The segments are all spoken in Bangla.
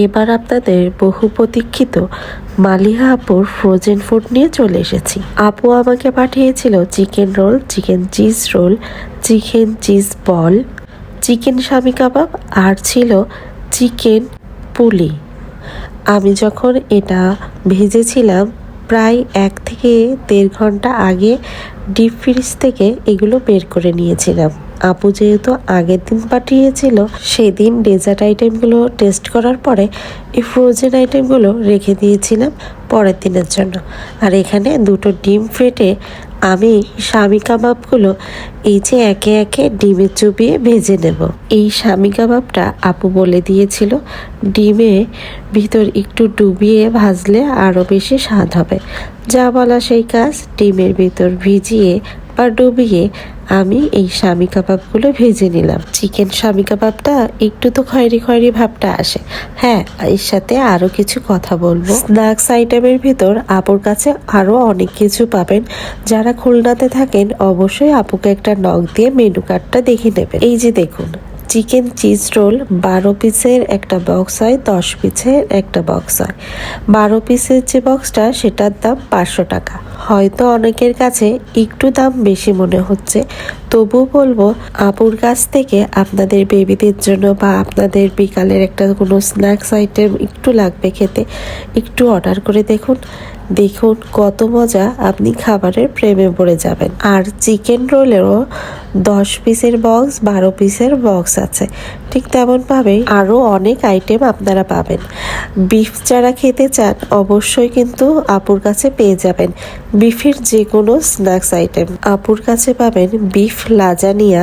এবার আপনাদের বহু প্রতীক্ষিত মালিহা আপুর ফ্রোজেন ফুড নিয়ে চলে এসেছি। আপু আমাকে পাঠিয়েছিল chicken roll, chicken cheese roll, chicken cheese ball, chicken shami kebab আর ছিল চিকেন পুলি। আমি যখন এটা ভেজেছিলাম প্রায় 1 থেকে 1.5 ঘন্টা আগে ডিপ ফ্রিজ থেকে এগুলো বের করে নিয়েছিলাম। আপু যেহেতু আগের দিন পাঠিয়েছিল, সেদিন ডেজার্ট আইটেমগুলো টেস্ট করার পরে এই ফ্রোজেন আইটেমগুলো রেখে দিয়েছিলাম পরের দিনের জন্য। আর এখানে 2টো ডিম ফেটে আমি শামি কাবাবগুলো এই যে একে একে ডিমে চুবিয়ে ভেজে নেব। এই শামি কাবাবটা আপু বলে দিয়েছিল ডিমে ভিতর একটু ডুবিয়ে ভাজলে আরও বেশি স্বাদ হবে। যা বলা সেই কাজ, ডিমের ভিতর ভিজিয়ে বা ডুবিয়ে আমি এই শামি কাবাবগুলো ভেজে নিলাম। চিকেন শামি কাবাবটা একটু তো খয়েরি খয়েরি ভাবটা আসে। হ্যাঁ, এর সাথে আরও কিছু কথা বলবো। স্ন্যাক্স আইটেমের ভিতর আপুর কাছে আরও অনেক কিছু পাবেন। যারা খুলনাতে থাকেন অবশ্যই আপুকে একটা নক দিয়ে মেনু কার্ডটা দেখে নেবেন। এই যে দেখুন, চিকেন চিজ রোল 12 পিসের একটা বক্স হয়, 10 পিসের একটা বক্স হয়। 12 পিসের যে বক্সটা সেটার দাম 500 টাকা। হয়তো অনেকের কাছে একটু দাম বেশি মনে হচ্ছে, তবু বলবো আপুর কাছ থেকে আপনাদের বেবিদের জন্য বা আপনাদের বিকালের একটা কোনো স্ন্যাক্স আইটেম একটু লাগবে খেতে, একটু অর্ডার করে দেখুন। দেখুন কত মজা, আপনি খাবারের প্রেমে পড়ে যাবেন। আর চিকেন রোলেরও 10 পিসের বক্স, 12 পিসের বক্স আছে। ঠিক তেমনভাবেই আরও অনেক আইটেম আপনারা পাবেন। বিফ যারা খেতে চান অবশ্যই কিন্তু আপুর কাছে পেয়ে যাবেন বিফের যে কোনো স্ন্যাক্স আইটেম। আপুর কাছে পাবেন beef lasagna,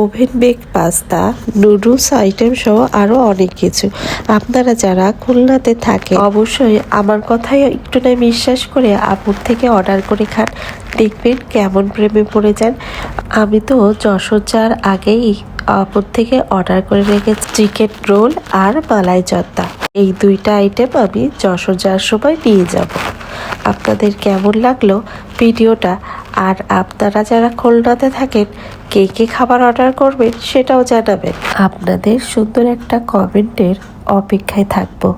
oven bake pasta, noodles item সহ আরও অনেক কিছু। আপনারা যারা খুলনাতে থাকে অবশ্যই আমার কথাই একটু না বিশ্বাস করে আপুর থেকে অর্ডার করে খান, দেখবেন কেমন প্রেমে পড়ে যান। আমি তো যশোর যাওয়ার আগেই আপুর থেকে অর্ডার করে রেখেছি চিকেন রোল আর মালাই জর্দা। এই 2টা আইটেম আমি যশোর যাওয়ার সময় নিয়ে যাব। আপনাদের কেমন লাগলো ভিডিওটা? আর আপনারা যারা খুলনাতে থাকেন কে কে খাবার অর্ডার করবেন সেটাও জানাবেন। আপনাদের সুন্দর একটা কমেন্টের অপেক্ষায় থাকবো।